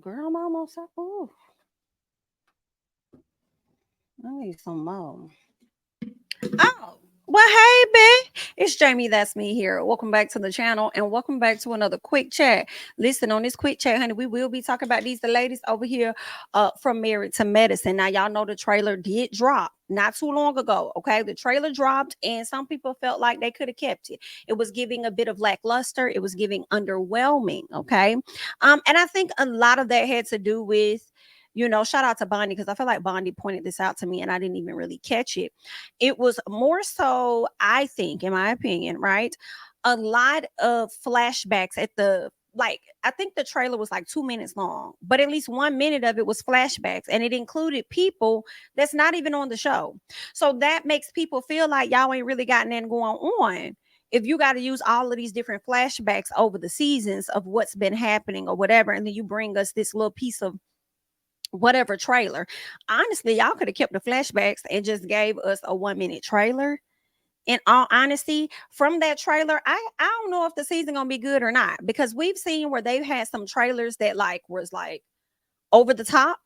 Girl, I'm almost up. Ooh, I need some more. Oh, well, hey, babe. It's Jamie. That's me here. Welcome back to the channel and welcome back to another quick chat. Listen, on this quick chat, honey, we will be talking about these the ladies over here from Married to Medicine. Now, y'all know the trailer did drop not too long ago. Okay, the trailer dropped and some people felt like they could have kept it. It was giving a bit of lackluster, it was giving underwhelming. Okay, and I think a lot of that had to do with shout out to Bondi because I feel like Bondi pointed this out to me and I didn't even really catch it. It was more so, I think, in my opinion, right? A lot of flashbacks at the I think the trailer was like 2 minutes long, but at least 1 minute of it was flashbacks, and it included people that's not even on the show. So that makes people feel like y'all ain't really got nothing going on. If you got to use all of these different flashbacks over the seasons of what's been happening or whatever, and then you bring us this little piece of whatever trailer. Honestly, y'all could have kept the flashbacks and just gave us a 1 minute trailer. In all honesty, from that trailer, I don't know if the season gonna be good or not because we've seen where they've had some trailers that was like over the top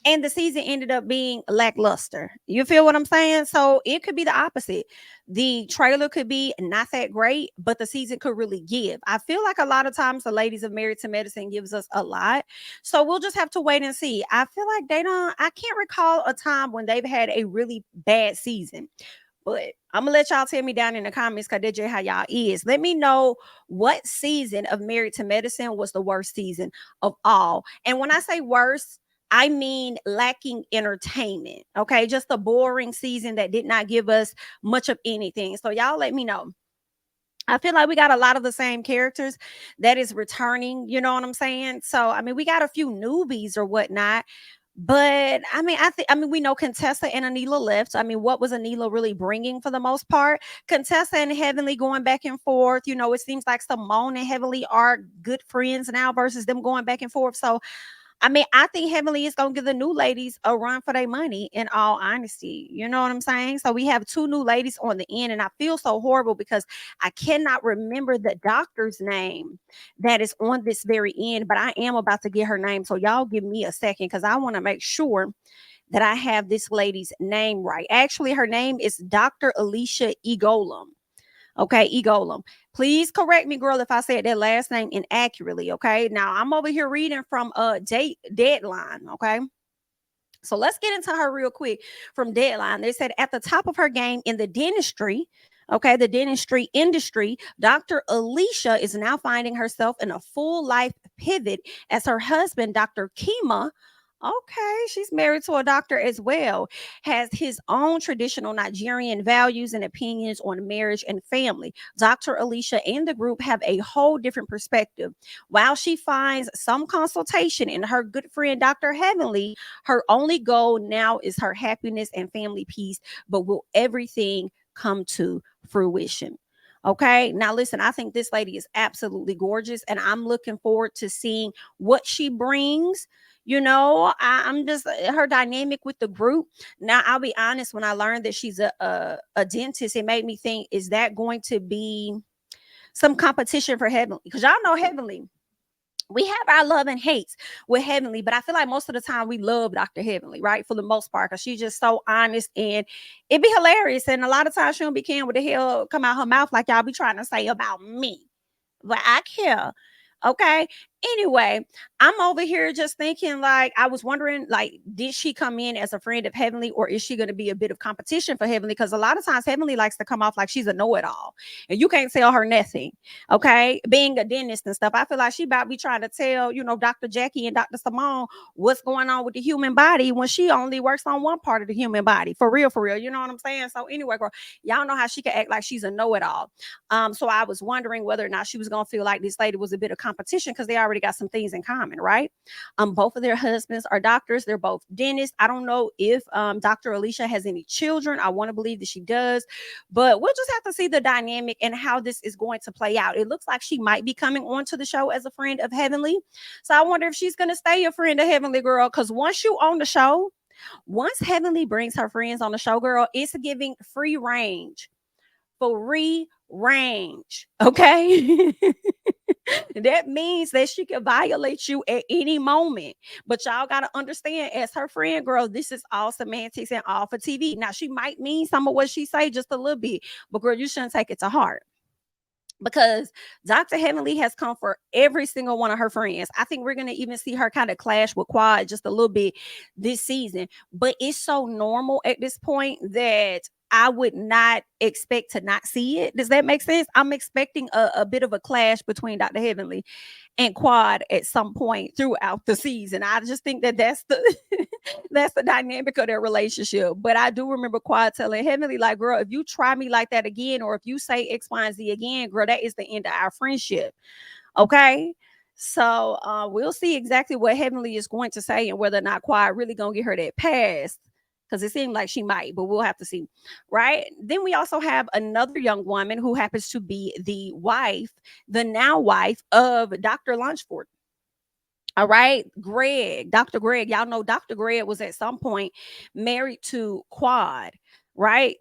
and the season ended up being lackluster. You feel what I'm saying? So it could be the opposite. The trailer could be not that great, but the season could really give. I feel like a lot of times the ladies of Married to Medicine gives us a lot. So we'll just have to wait and see. I feel like I can't recall a time when they've had a really bad season. But I'm gonna let y'all tell me down in the comments because that's just how y'all is. Let me know what season of Married to Medicine was the worst season of all. And when I say worst, I mean lacking entertainment. Okay, just a boring season that did not give us much of anything. So y'all let me know. I feel like we got a lot of the same characters that is returning. You know what I'm saying? So I mean, we got a few newbies or whatnot, but I mean, we know Contessa and Anila left. I mean, what was Anila really bringing for the most part? Contessa and Heavenly going back and forth. It seems like Simone and Heavenly are good friends now versus them going back and forth. So I mean, I think Heavenly is gonna give the new ladies a run for their money, in all honesty. You know what I'm saying? So we have two new ladies on the end, and I feel so horrible because I cannot remember the doctor's name that is on this very end, but I am about to get her name. So y'all give me a second because I want to make sure that I have this lady's name right. Actually, her name is Dr. Alicia Egolum. Okay, Egolum. Please correct me, girl, if I said that last name inaccurately. Okay. Now I'm over here reading from Deadline. Okay. So let's get into her real quick from Deadline. They said at the top of her game in the dentistry, okay, the dentistry industry, Dr. Alicia is now finding herself in a full life pivot as her husband, Dr. Kima. Okay, she's married to a doctor as well, has his own traditional Nigerian values and opinions on marriage and family. Dr. Alicia and the group have a whole different perspective. While she finds some consultation in her good friend, Dr. Heavenly, her only goal now is her happiness and family peace. But will everything come to fruition? Okay, now listen, I think this lady is absolutely gorgeous, and I'm looking forward to seeing what she brings. I'm just her dynamic with the group. Now, I'll be honest, when I learned that she's a dentist, it made me think, is that going to be some competition for Heavenly? Because y'all know Heavenly, we have our love and hates with Heavenly, but I feel like most of the time we love Dr. Heavenly, right? For the most part, because she's just so honest and it'd be hilarious. And a lot of times she don't be caring what the hell come out her mouth like y'all be trying to say about me. But I care. Okay. Anyway, I'm over here just thinking, like, I was wondering, like, did she come in as a friend of Heavenly, or is she going to be a bit of competition for Heavenly? Because a lot of times Heavenly likes to come off like she's a know-it-all and you can't tell her nothing. Okay. Being a dentist and stuff, I feel like she about to be trying to tell, Dr. Jackie and Dr. Simone what's going on with the human body when she only works on one part of the human body. For real, for real. You know what I'm saying? So anyway, girl, y'all know how she can act like she's a know-it-all. So I was wondering whether or not she was gonna feel like this lady was a bit of competition because they already got some things in common, right? Both of their husbands are doctors. They're both dentists. I don't know if Dr. Alicia has any children. I want to believe that she does, but we'll just have to see the dynamic and how this is going to play out. It looks like she might be coming onto the show as a friend of Heavenly. So I wonder if she's gonna stay a friend of Heavenly, girl. Because once you on the show, once Heavenly brings her friends on the show, girl, it's giving free range. Free range. Okay. That means that she can violate you at any moment. But y'all got to understand, as her friend, girl, this is all semantics and all for TV. Now, she might mean some of what she say just a little bit, but girl, you shouldn't take it to heart, because Dr. Heavenly has come for every single one of her friends. I think we're going to even see her kind of clash with Quad just a little bit this season, but it's so normal at this point that I would not expect to not see it. Does that make sense? I'm expecting a bit of a clash between Dr. Heavenly and Quad at some point throughout the season. I just think that that's the that's the dynamic of their relationship. But I do remember Quad telling Heavenly, like, girl, if you try me like that again, or if you say X, Y, and Z again, girl, that is the end of our friendship. Okay. So we'll see exactly what Heavenly is going to say and whether or not Quad really gonna get her that pass. Because it seemed like she might, but we'll have to see. Right. Then we also have another young woman who happens to be the wife, the now wife of Dr. Lunchford. All right, Greg, Dr. Greg. Y'all know Dr. Greg was at some point married to Quad, right?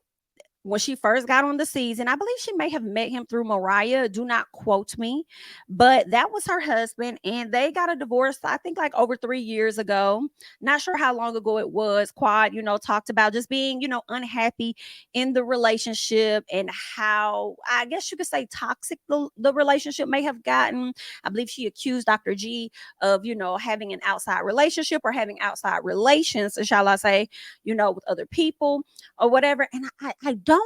When she first got on the season, I believe she may have met him through Mariah. Do not quote me, but that was her husband, and they got a divorce, I think, like over 3 years ago. Not sure how long ago it was. Quad, talked about just being, unhappy in the relationship, and how, I guess you could say, toxic the relationship may have gotten. I believe she accused Dr. G of, having an outside relationship or having outside relations, shall I say, with other people or whatever. And I don't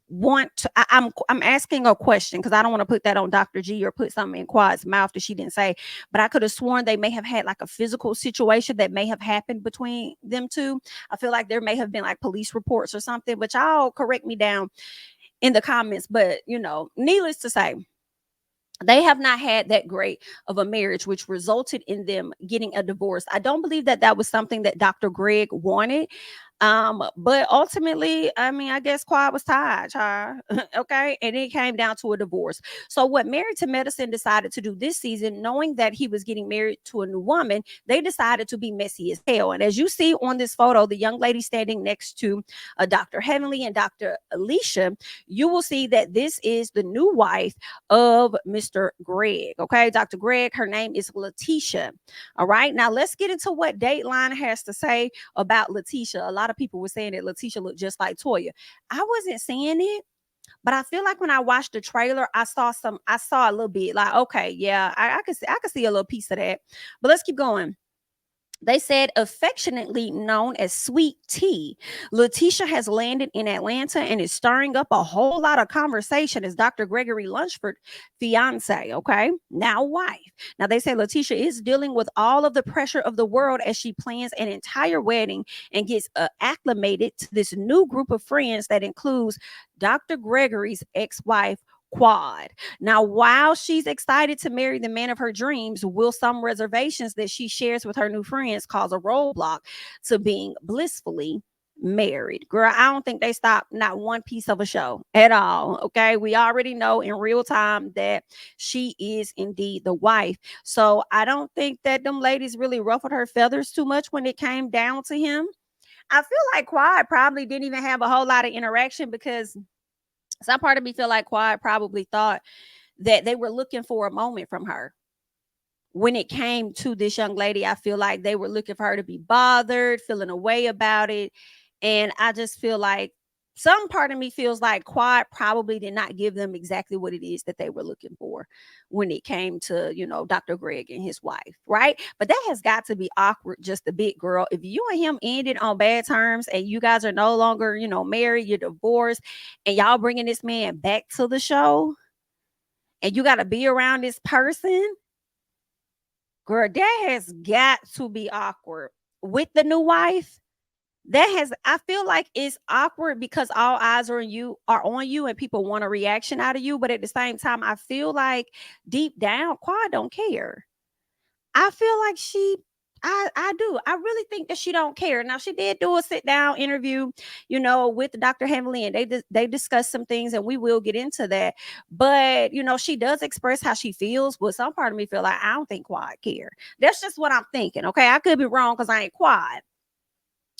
want to, I'm asking a question because I don't want to put that on Dr. G or put something in Quad's mouth that she didn't say, but I could have sworn they may have had like a physical situation that may have happened between them two. I feel like there may have been like police reports or something, but y'all correct me down in the comments. But needless to say, they have not had that great of a marriage, which resulted in them getting a divorce. I don't believe that that was something that Dr. Greg wanted. But ultimately, I mean, I guess Quad was tired, child. Okay. And it came down to a divorce. So what Married to Medicine decided to do this season, knowing that he was getting married to a new woman, they decided to be messy as hell. And as you see on this photo, the young lady standing next to Dr. Heavenly and Dr. Alicia, you will see that this is the new wife of Mr. Greg. Okay. Dr. Greg, her name is Letitia. All right. Now let's get into what Dateline has to say about Letitia. A lot of people were saying that Letitia looked just like Toya. I wasn't saying it, but I feel like when I watched the trailer, I saw a little bit like, okay, yeah, I could see a little piece of that. But let's keep going. They said, affectionately known as Sweet Tea, Letitia has landed in Atlanta and is stirring up a whole lot of conversation as Dr. Gregory Lunchford fiance, okay? Now wife. Now they say Letitia is dealing with all of the pressure of the world as she plans an entire wedding and gets acclimated to this new group of friends that includes Dr. Gregory's ex-wife, Quad. Now, while she's excited to marry the man of her dreams, will some reservations that she shares with her new friends cause a roadblock to being blissfully married? Girl, I don't think they stopped not one piece of a show at all. Okay, we already know in real time that she is indeed the wife. So I don't think that them ladies really ruffled her feathers too much when it came down to him. I feel like Quad probably didn't even have a whole lot of interaction, because some part of me feel like Quad probably thought that they were looking for a moment from her. When it came to this young lady, I feel like they were looking for her to be bothered, feeling a way about it. And I just feel like some part of me feels like Quad probably did not give them exactly what it is that they were looking for when it came to, Dr. Greg and his wife, right? But that has got to be awkward just a bit, girl. If you and him ended on bad terms and you guys are no longer, married, you're divorced, and y'all bringing this man back to the show, and you got to be around this person, girl, that has got to be awkward. With the new wife, I feel like it's awkward because all eyes are on you and people want a reaction out of you. But at the same time, I feel like deep down, Quad don't care. I feel like I do. I really think that she don't care. Now, she did do a sit down interview, with Dr. Heavenly, and they discussed some things, and we will get into that. But, she does express how she feels, but some part of me feel like I don't think Quad care. That's just what I'm thinking. Okay. I could be wrong because I ain't Quad.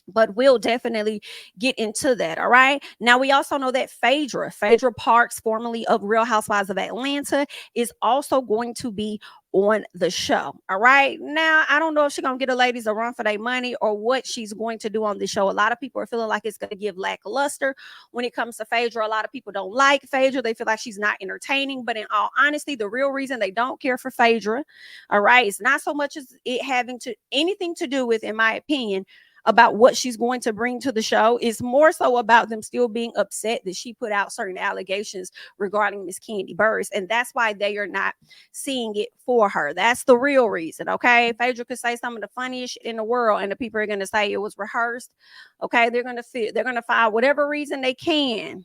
but we'll definitely get into that. All right. Now we also know that Phaedra Parks, formerly of Real Housewives of Atlanta, is also going to be on the show. All right. Now I don't know if she's gonna get the ladies a run for their money or what she's going to do on the show. A lot of people are feeling like it's gonna give lackluster when it comes to Phaedra. A lot of people don't like Phaedra. They feel like she's not entertaining. But in all honesty, the real reason they don't care for Phaedra, all right, it's not so much as it having to anything to do with, in my opinion, about what she's going to bring to the show. Is more so about them still being upset that she put out certain allegations regarding Miss Kandi Burruss, and that's why they are not seeing it for her. That's the real reason. Okay, Phaedra could say some of the funniest shit in the world, and the people are going to say it was rehearsed. Okay, they're going to find whatever reason they can,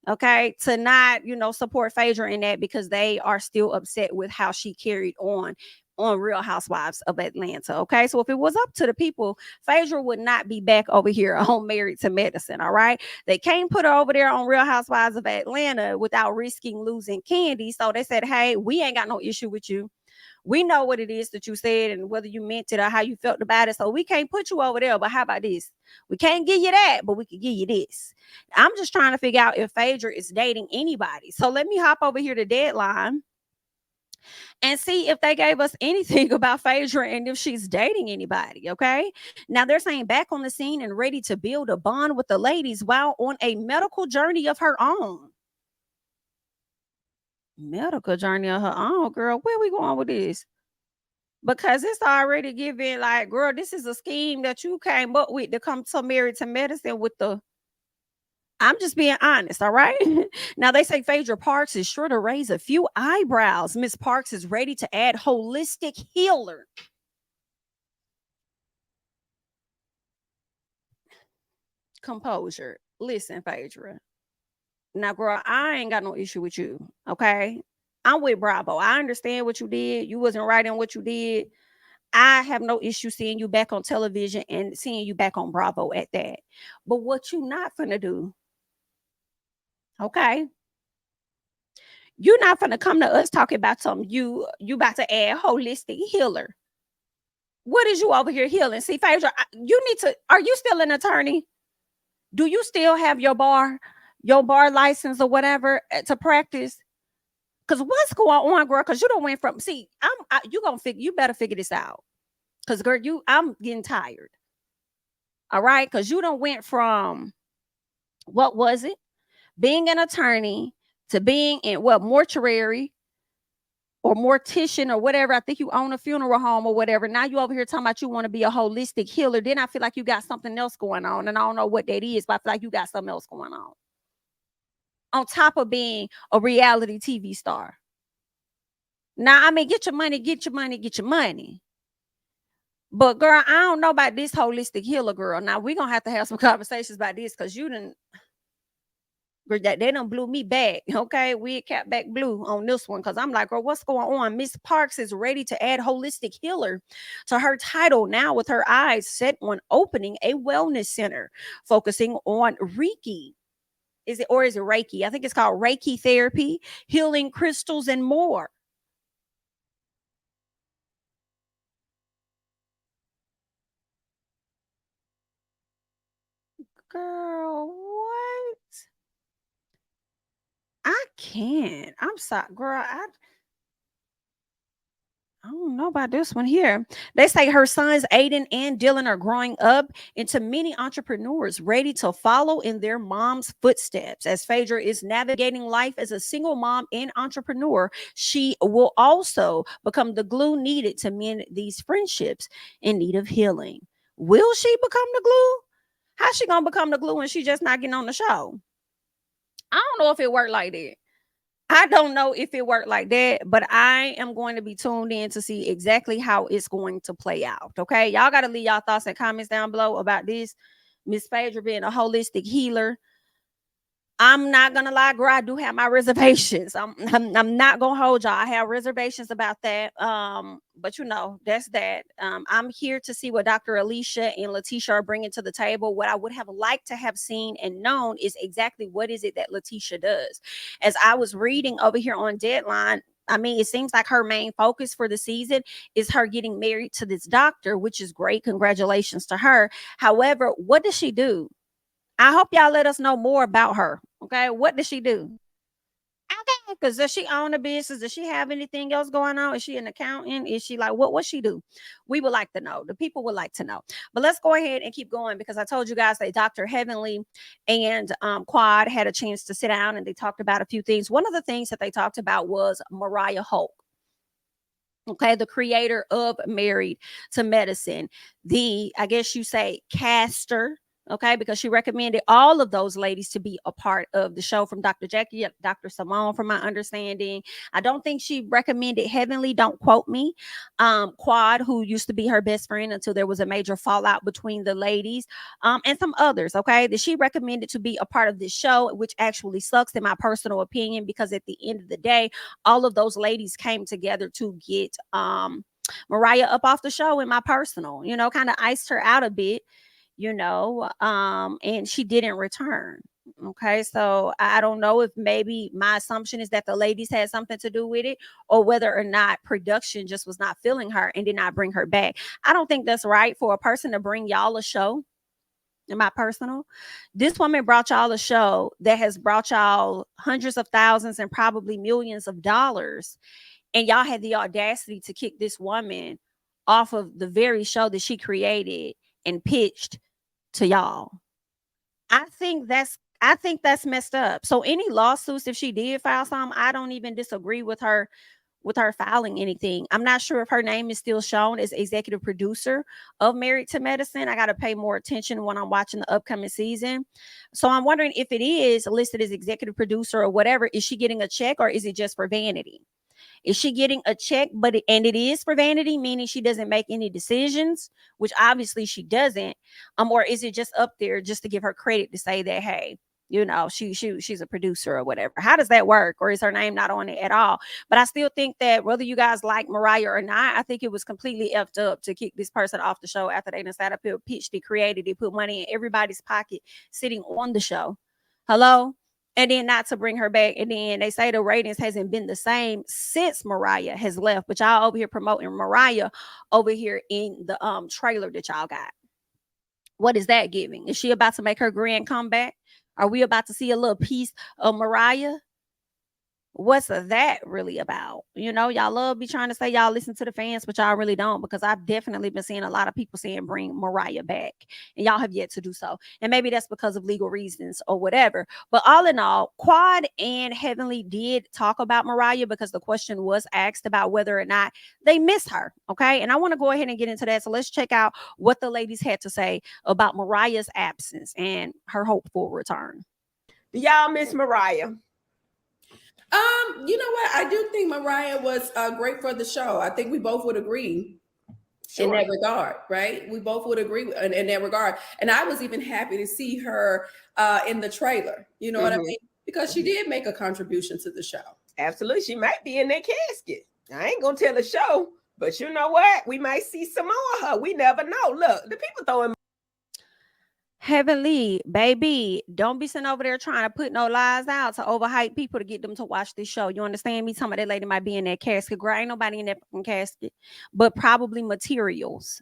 okay, to not, support Phaedra in that, because they are still upset with how she carried on Real Housewives of Atlanta. Okay, so if it was up to the people, Phaedra would not be back over here on Married to Medicine. All right, they can't put her over there on Real Housewives of Atlanta without risking losing Kandi. So they said, hey, we ain't got no issue with you. We know what it is that you said and whether you meant it or how you felt about it. So we can't put you over there. But how about this? We can't give you that, but we can give you this. I'm just trying to figure out if Phaedra is dating anybody. So let me hop over here to Deadline and see if they gave us anything about Phaedra and if she's dating anybody. Okay. Now they're saying back on the scene and ready to build a bond with the ladies while on a medical journey of her own. Medical journey of her own, girl. Where we going with this? Because it's already given like, girl, this is a scheme that you came up with to come to Married to Medicine with the. I'm just being honest, all right? Now they say Phaedra Parks is sure to raise a few eyebrows. Miss Parks is ready to add holistic healer. Composure. Listen, Phaedra. Now, girl, I ain't got no issue with you, okay? I'm with Bravo. I understand what you did. You wasn't right in what you did. I have no issue seeing you back on television and seeing you back on Bravo at that. But what you not finna do, okay? You're not finna come to us talking about something you about to add holistic healer. What is you over here healing? See, Phaedra, you need to. Are you still an attorney? Do you still have your bar license or whatever to practice? Because what's going on, girl? Because you don't went from. See, you gonna figure. You better figure this out. Because girl, I'm getting tired. All right, because you don't went from what was it? Being an attorney to being in what mortuary or mortician or whatever. I think you own a funeral home or whatever. Now you over here talking about you want to be a holistic healer. Then I feel like you got something else going on. And I don't know what that is, but I feel like you got something else going on. On top of being a reality TV star. Now, I mean, get your money, get your money, get your money. But girl, I don't know about this holistic healer, girl. Now we're gonna have to have some conversations about this because you didn't. They done blew me back. Okay, we cap back blue on this one because I'm like, girl, what's going on? Miss Parks is ready to add holistic healer to her title now, with her eyes set on opening a wellness center focusing on Reiki. Is it Reiki? I think it's called Reiki therapy, healing crystals, and more. Girl, what? I can't. I'm sorry, girl. I don't know about this one here. They say her sons Aiden and Dylan are growing up into many entrepreneurs ready to follow in their mom's footsteps. As Phaedra is navigating life as a single mom and entrepreneur, she will also become the glue needed to mend these friendships in need of healing. Will she become the glue? How's she gonna become the glue when she just not getting on the show? I don't know if it worked like that. I don't know if it worked like that, but I am going to be tuned in to see exactly how it's going to play out. Okay. Y'all got to leave y'all thoughts and comments down below about this. Miss Phaedra being a holistic healer. I'm not gonna lie, girl. I do have my reservations. I'm not gonna hold y'all. I have reservations about that. But that's that. I'm here to see what Dr. Alicia and Letitia are bringing to the table. What I would have liked to have seen and known is exactly what is it that Letitia does. As I was reading over here on Deadline, I mean, it seems like her main focus for the season is her getting married to this doctor, which is great. Congratulations to her. However, what does she do? I hope y'all let us know more about her. Okay, what does she do? Okay, because does she own a business? Does she have anything else going on? Is she an accountant? Is she like what she do? We would like to know. The people would like to know. But let's go ahead and keep going because I told you guys that Dr. Heavenly and Quad had a chance to sit down and they talked about a few things. One of the things that they talked about was Mariah Holt. Okay, the creator of Married to Medicine, the, I guess you say, caster. Okay, because she recommended all of those ladies to be a part of the show, from Dr. Jackie, Dr. Simone, from my understanding. I don't think she recommended Heavenly, don't quote me. Quad, who used to be her best friend until there was a major fallout between the ladies, and some others, okay, that she recommended to be a part of this show, which actually sucks in my personal opinion, because at the end of the day, all of those ladies came together to get Mariah up off the show, in my personal, kind of iced her out a bit, and she didn't return. Okay, so I don't know if maybe my assumption is that the ladies had something to do with it, or whether or not production just was not feeling her and did not bring her back. I don't think that's right for a person to bring y'all a show. In my personal, this woman brought y'all a show that has brought y'all hundreds of thousands and probably millions of dollars, and y'all had the audacity to kick this woman off of the very show that she created and pitched to y'all. I think that's messed up. So any lawsuits, if she did file some, I don't even disagree with her filing anything. I'm not sure if her name is still shown as executive producer of Married to Medicine. I got to pay more attention when I'm watching the upcoming season. So I'm wondering if it is listed as executive producer or whatever, is she getting a check or is it just for vanity? Is she getting a check, and it is for vanity, meaning she doesn't make any decisions, which obviously she doesn't, or is it just up there just to give her credit to say that, hey, she's a producer or whatever? How does that work? Or is her name not on it at all? But I still think that whether you guys like Mariah or not, I think it was completely effed up to kick this person off the show after they done sat up here, pitched it, created it, put money in everybody's pocket, sitting on the show. Hello? And then not to bring her back. And then they say the ratings hasn't been the same since Mariah has left. But y'all over here promoting Mariah over here in the trailer that y'all got. What is that giving? Is she about to make her grand comeback? Are we about to see a little piece of Mariah? What's that really about? Y'all love be trying to say y'all listen to the fans, but y'all really don't, because I've definitely been seeing a lot of people saying bring Mariah back, and y'all have yet to do so. And maybe that's because of legal reasons or whatever. But all in all, Quad and Heavenly did talk about Mariah, because the question was asked about whether or not they miss her. Okay, and I want to go ahead and get into that. So let's check out what the ladies had to say about Mariah's absence and her hopeful return. Do y'all miss Mariah? You know what? I do think Mariah was great for the show. I think we both would agree in that regard, right? We both would agree in that regard. And I was even happy to see her in the trailer. You know what I mean? Because she did make a contribution to the show. Absolutely. She might be in that casket. I ain't going to tell the show, but you know what? We might see some more of her. We never know. Look, the people throwing. Heavenly, baby, don't be sitting over there trying to put no lies out to overhype people to get them to watch this show. You understand me? Some of that lady might be in that casket. Girl, ain't nobody in that fucking casket, but probably materials.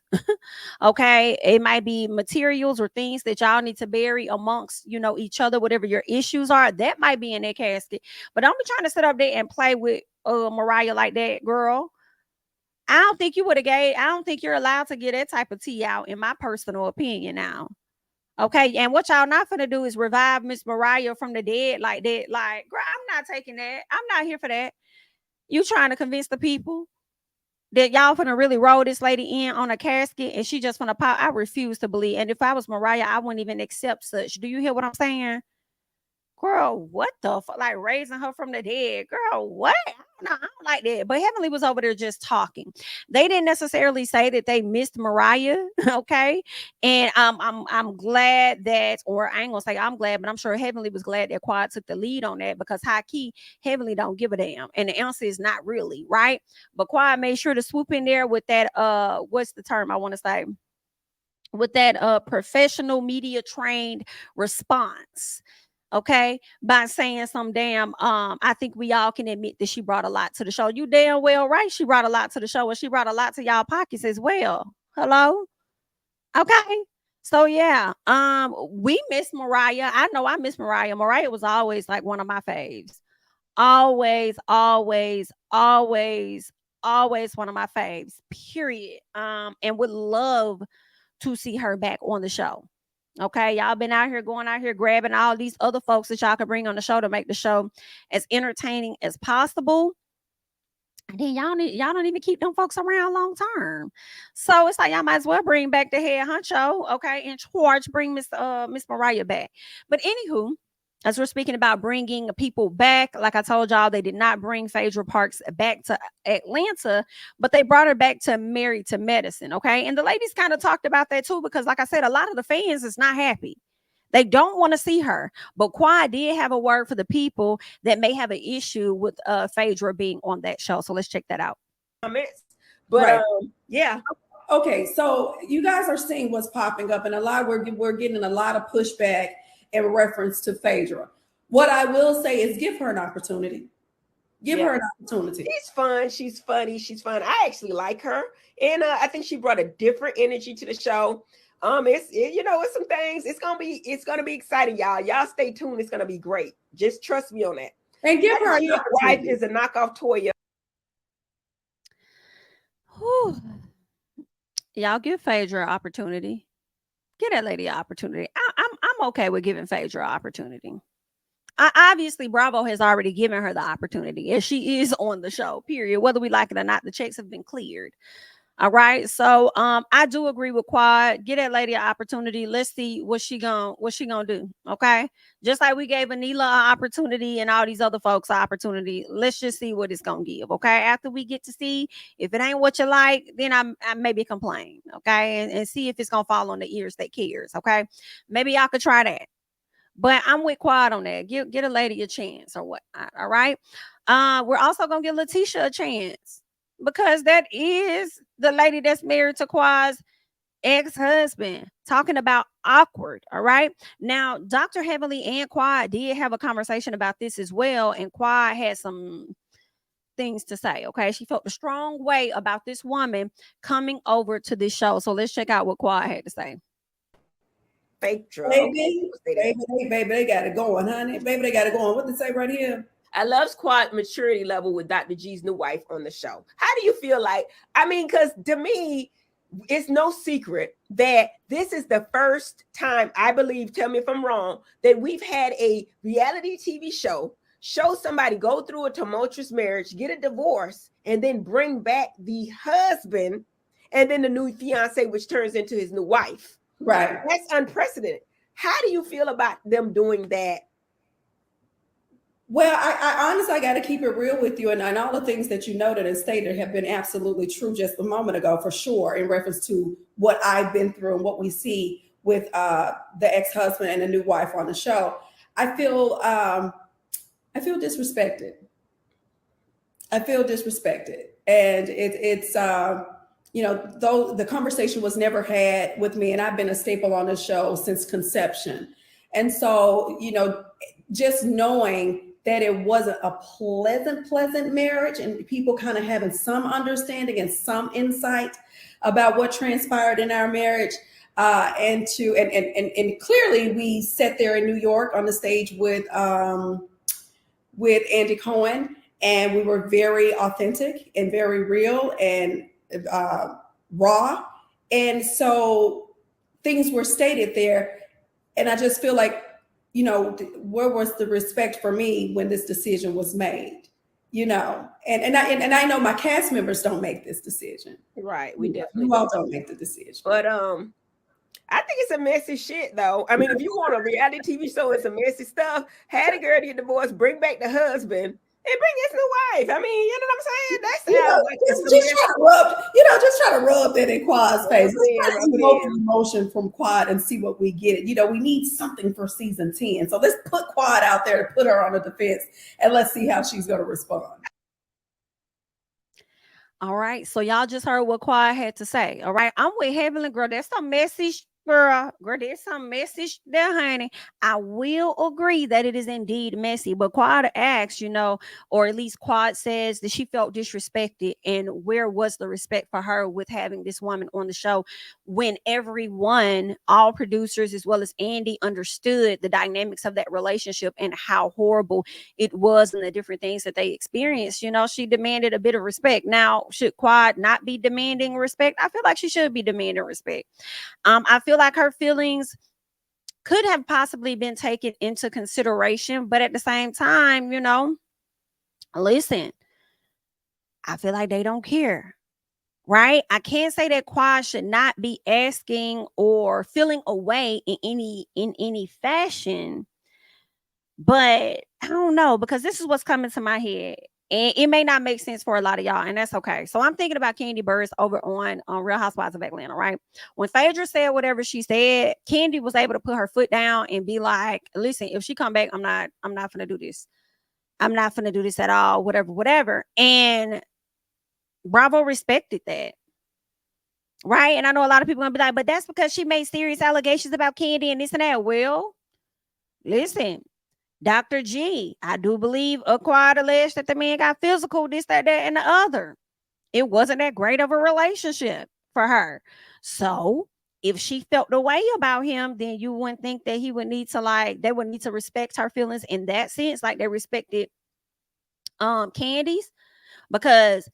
Okay, it might be materials or things that y'all need to bury amongst, each other, whatever your issues are. That might be in that casket. But don't be trying to sit up there and play with Mariah like that, girl. I don't think you're allowed to get that type of tea out, in my personal opinion now. Okay, and what y'all not gonna do is revive Miss Mariah from the dead like that. Like, girl, I'm not taking that. I'm not here for that. You trying to convince the people that y'all finna really roll this lady in on a casket and she just finna pop? I refuse to believe. And if I was Mariah, I wouldn't even accept such. Do you hear what I'm saying? Girl, what the fuck? Like raising her from the dead. Girl, what? No, I don't like that. But Heavenly was over there just talking. They didn't necessarily say that they missed Mariah, okay? And I'm glad that, or I ain't gonna say I'm glad, but I'm sure Heavenly was glad that Quad took the lead on that, because high key, Heavenly don't give a damn. And the answer is not really, right? But Quad made sure to swoop in there with that, what's the term I want to say? With that professional media trained response. okay, by saying some damn I think we all can admit that she brought a lot to the show. You damn well right, she brought a lot to the show, and she brought a lot to y'all pockets as well. Hello. Okay. So yeah, we miss Mariah. I know I miss Mariah. Mariah was always like one of my faves. Always, always, always, always one of my faves. Period. And would love to see her back on the show. Okay, y'all been out here going out here grabbing all these other folks that y'all could bring on the show to make the show as entertaining as possible. And then y'all don't even keep them folks around long term. So it's like y'all might as well bring back the head honcho, okay, in charge, bring Miss Mariah back. But anywho, as we're speaking about bringing people back, like I told y'all, they did not bring Phaedra Parks back to Atlanta, but they brought her back to Married to Medicine, okay? And the ladies kind of talked about that too, because like I said, a lot of the fans is not happy. They don't want to see her. But Quad did have a word for the people that may have an issue with Phaedra being on that show. So let's check that out. But Right. yeah. Okay, so you guys are seeing what's popping up, and a lot we're getting a lot of pushback in reference to Phaedra. What I will say is give her an opportunity. Give her an opportunity. She's fun. She's funny. She's fun. I actually like her, and I think she brought a different energy to the show. It's some things. It's gonna be exciting, y'all. Y'all stay tuned. It's gonna be great. Just trust me on that. And give her your wife is a knockoff Toya. Whew. Y'all give Phaedra an opportunity. Give that lady an opportunity. I'm okay with giving Phaedra an opportunity. Obviously, Bravo has already given her the opportunity, and she is on the show. Period. Whether we like it or not, the checks have been cleared. All right. So I do agree with Quad. Get that lady an opportunity. Let's see what she gonna do. Okay. Just like we gave Anila an opportunity and all these other folks an opportunity. Let's just see what it's gonna give. Okay. After we get to see if it ain't what you like, then I maybe complain. Okay. And see if it's gonna fall on the ears that cares. Okay. Maybe y'all could try that. But I'm with Quad on that. Get a lady a chance or what. All right. We're also gonna give Letitia a chance, because that is the lady that's married to Quad's ex-husband. Talking about awkward. All right. Now, Dr. Heavenly and Quad did have a conversation about this as well, and Quad had some things to say. Okay. She felt a strong way about this woman coming over to this show. So let's check out what Quad had to say. Phaedra. Baby, they got it going, honey. Baby, they got it going. What they say right here? I love Squad maturity level with Dr. G's new wife on the show. How do you feel like? I mean, because to me, it's no secret that this is the first time, I believe, tell me if I'm wrong, that we've had a reality TV show somebody go through a tumultuous marriage, get a divorce, and then bring back the husband and then the new fiance, which turns into his new wife. Right. That's unprecedented. How do you feel about them doing that? Well, I honestly, I got to keep it real with you. And all the things that you noted and stated have been absolutely true just a moment ago, for sure, in reference to what I've been through and what we see with the ex-husband and the new wife on the show. I feel disrespected. I feel disrespected. And it's though the conversation was never had with me, and I've been a staple on the show since conception. And so, just knowing that it wasn't a pleasant marriage, and people kind of having some understanding and some insight about what transpired in our marriage. And clearly we sat there in New York on the stage with Andy Cohen, and we were very authentic and very real and raw. And so things were stated there. And I just feel like, where was the respect for me when this decision was made? And I know my cast members don't make this decision. Right. We definitely you all don't make the decision. But I think it's a messy shit though. I mean, if you want a reality TV show, it's a messy stuff. Had a girl get divorced, bring back the husband, and bring his new wife. I mean, you know what I'm saying? That's just try to rub that in Quad's face. Let's evoke emotion from Quad and see what we get. We need something for season 10. So let's put Quad out there to put her on the defense, and let's see how she's going to respond. All right. So y'all just heard what Quad had to say. All right. I'm with Heavenly, girl. That's some messy Girl, there's some message there, honey. I will agree that it is indeed messy, but Quad asks, or at least Quad says that she felt disrespected, and where was the respect for her with having this woman on the show when everyone, all producers as well as Andy, understood the dynamics of that relationship and how horrible it was and the different things that they experienced. She demanded a bit of respect. Now, should Quad not be demanding respect? I feel like she should be demanding respect. I feel like her feelings could have possibly been taken into consideration, but at the same time, listen, I feel like they don't care, right? I can't say that Quad should not be asking or feeling away in any fashion, but I don't know, because this is what's coming to my head. And it may not make sense for a lot of y'all, and that's okay. So I'm thinking about Kandi Burruss over on Real Housewives of Atlanta, right? When Phaedra said whatever she said, Kandi was able to put her foot down and be like, listen, if she come back, I'm not gonna do this. I'm not gonna do this at all, whatever. And Bravo respected that. Right. And I know a lot of people gonna be like, but that's because she made serious allegations about Kandi and this and that. Well, listen, Dr. G, I do believe Quad alleged that the man got physical, this, that, and the other. It wasn't that great of a relationship for her. So if she felt the way about him, then you wouldn't think that he would need to they would need to respect her feelings in that sense, like they respected Kandi's, because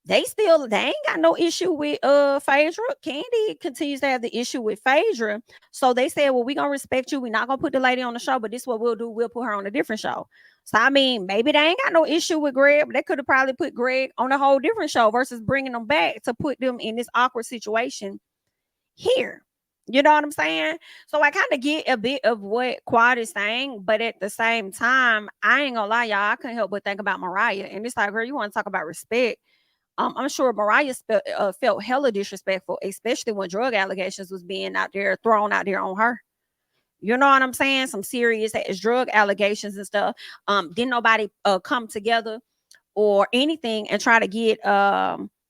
they ain't got no issue with Phaedra. Kandi continues to have the issue with Phaedra. So they said, well, we're gonna respect you. We're not gonna put the lady on the show, but this is what we'll do. We'll put her on a different show. So I mean, maybe they ain't got no issue with Greg, but they could have probably put Greg on a whole different show versus bringing them back to put them in this awkward situation here. You know what I'm saying? So I kind of get a bit of what Quad is saying, but at the same time, I ain't gonna lie, y'all, I couldn't help but think about Mariah. And it's like, girl, you want to talk about respect? I'm sure Mariah felt hella disrespectful, especially when drug allegations was being thrown out there on her. You know what I'm saying? Some serious drug allegations and stuff. Didn't nobody come together or anything and try to get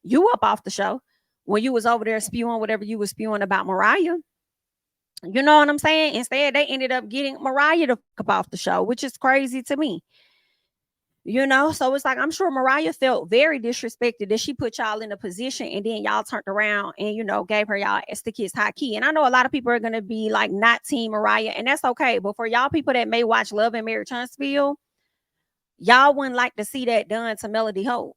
you up off the show when you was over there spewing whatever you was spewing about Mariah. You know what I'm saying? Instead, they ended up getting Mariah to up off the show, which is crazy to me. So it's like, I'm sure Mariah felt very disrespected that she put y'all in a position and then y'all turned around and, gave her y'all the kiss high key. And I know a lot of people are going to be like, not team Mariah, and that's okay. But for y'all people that may watch Love and Marriage Huntsville, y'all wouldn't like to see that done to Melody Hope.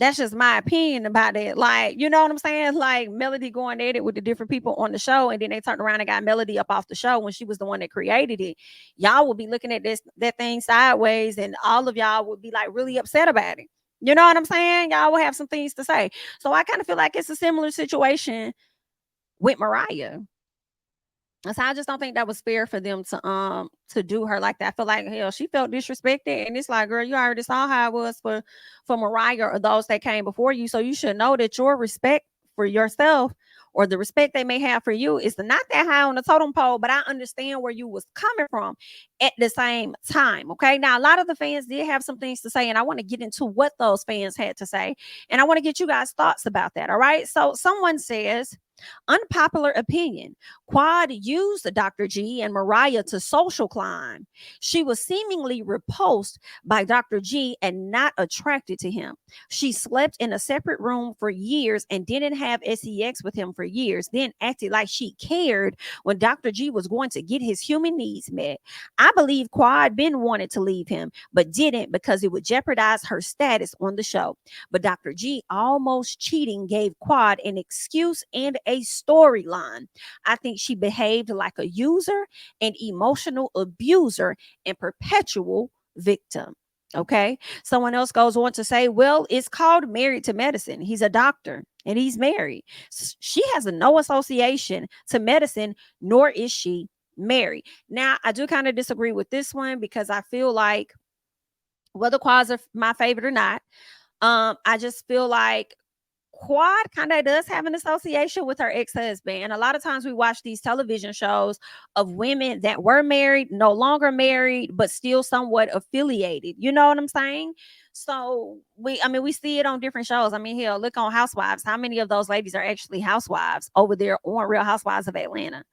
That's just my opinion about it. Like, you know what I'm saying? Like Melody going at it with the different people on the show, and then they turned around and got Melody up off the show when she was the one that created it. Y'all will be looking at that thing sideways, and all of y'all would be like really upset about it. You know what I'm saying? Y'all will have some things to say. So I kind of feel like it's a similar situation with Mariah. So I just don't think that was fair for them to do her like that. I feel like, hell, she felt disrespected, and it's like, girl, you already saw how it was for Mariah or those that came before you. So you should know that your respect for yourself or the respect they may have for you is not that high on the totem pole. But I understand where you was coming from at the same time. Okay, now a lot of the fans did have some things to say, and I want to get into what those fans had to say, and I want to get you guys' thoughts about that. All right, so someone says, unpopular opinion, Quad used Dr. G and Mariah to social climb. She was seemingly repulsed by Dr. G and not attracted to him. She slept in a separate room for years and didn't have sex with him for years, then acted like she cared when Dr. G was going to get his human needs met. I believe Quad Ben wanted to leave him, but didn't because it would jeopardize her status on the show. But Dr. G almost cheating gave Quad an excuse and a storyline. I think she behaved like a user and emotional abuser and perpetual victim. Okay. Someone else goes on to say, well, it's called Married to Medicine. He's a doctor and he's married. She has no association to medicine, nor is she married. Now, I do kind of disagree with this one because I feel like whether Quads are my favorite or not, I just feel like Quad kind of does have an association with her ex-husband. And a lot of times we watch these television shows of women that were married, no longer married, but still somewhat affiliated. You know what I'm saying? So we see it on different shows. I mean, hell, look on Housewives. How many of those ladies are actually housewives over there on Real Housewives of Atlanta?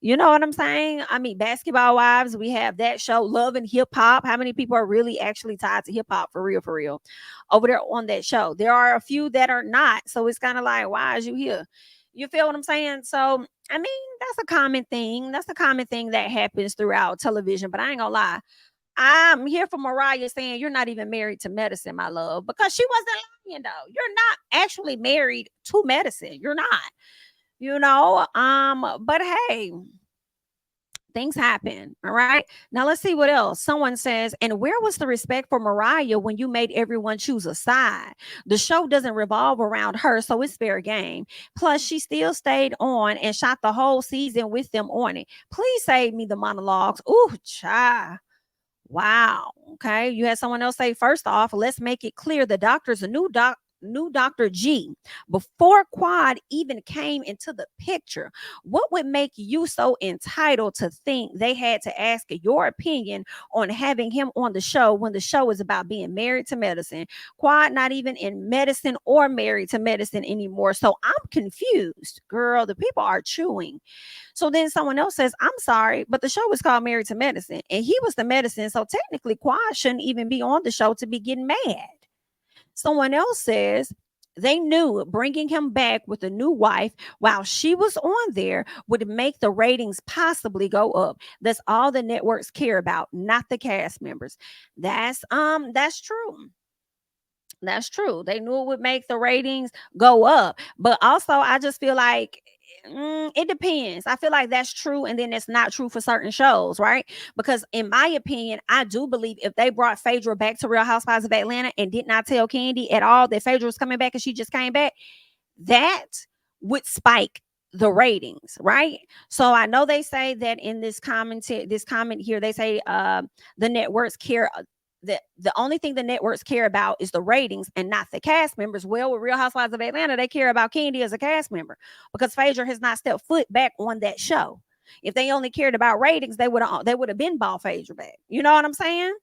You know what I'm saying? I mean, Basketball Wives, we have that show, Love and Hip Hop. How many people are really actually tied to hip hop for real, over there on that show? There are a few that are not. So it's kind of like, why is you here? You feel what I'm saying? So, I mean, that's a common thing. That's a common thing that happens throughout television. But I ain't gonna lie. I'm here for Mariah saying you're not even married to medicine, my love, because she wasn't lying though. You're not actually married to medicine. You're not. But hey, things happen. All right. Now let's see what else. Someone says, and where was the respect for Mariah when you made everyone choose a side? The show doesn't revolve around her, so it's fair game. Plus, she still stayed on and shot the whole season with them on it. Please save me the monologues. Ooh, cha. Wow. Okay. You had someone else say, first off, let's make it clear the doctor's a new Dr. G before Quad even came into the picture. What would make you so entitled to think they had to ask your opinion on having him on the show when the show is about being married to medicine? Quad not even in medicine or married to medicine anymore. So I'm confused, girl. The people are chewing. So then someone else says, I'm sorry, but the show was called Married to Medicine and he was the medicine. So technically Quad shouldn't even be on the show to be getting mad. Someone else says they knew bringing him back with a new wife while she was on there would make the ratings possibly go up. That's all the networks care about, not the cast members. That's true. That's true. They knew it would make the ratings go up. But also, I just feel like it depends. I feel like that's true. And then it's not true for certain shows, right? Because in my opinion, I do believe if they brought Phaedra back to Real Housewives of Atlanta and did not tell Kandi at all that Phaedra was coming back and she just came back, that would spike the ratings, right? So I know they say that in this comment here, they say the networks care. The only thing the networks care about is the ratings and not the cast members. Well, with Real Housewives of Atlanta, they care about Kandi as a cast member because Phaedra has not stepped foot back on that show. If they only cared about ratings, they would have been bought Phaedra back. You know what I'm saying?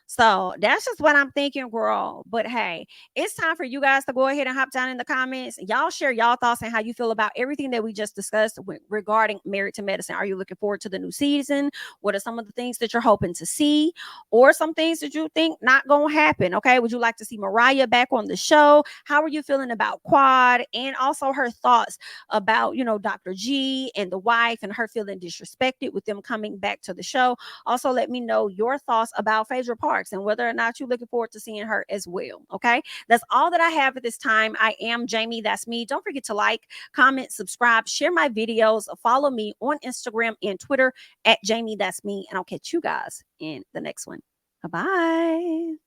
So that's just what I'm thinking, girl. But hey, it's time for you guys to go ahead and hop down in the comments. Y'all share y'all thoughts and how you feel about everything that we just discussed regarding Married to Medicine. Are you looking forward to the new season? What are some of the things that you're hoping to see? Or some things that you think not going to happen? Okay. Would you like to see Mariah back on the show? How are you feeling about Quad? And also her thoughts about, Dr. G and the wife and her feeling disrespected with them coming back to the show. Also, let me know your thoughts about Phaedra Parks and whether or not you're looking forward to seeing her as well. Okay, that's all that I have at this time. I am Jamie. That's me. Don't forget to like, comment, subscribe, share my videos, follow me on Instagram and Twitter at Jamie. That's me. And I'll catch you guys in the next one. Bye-bye.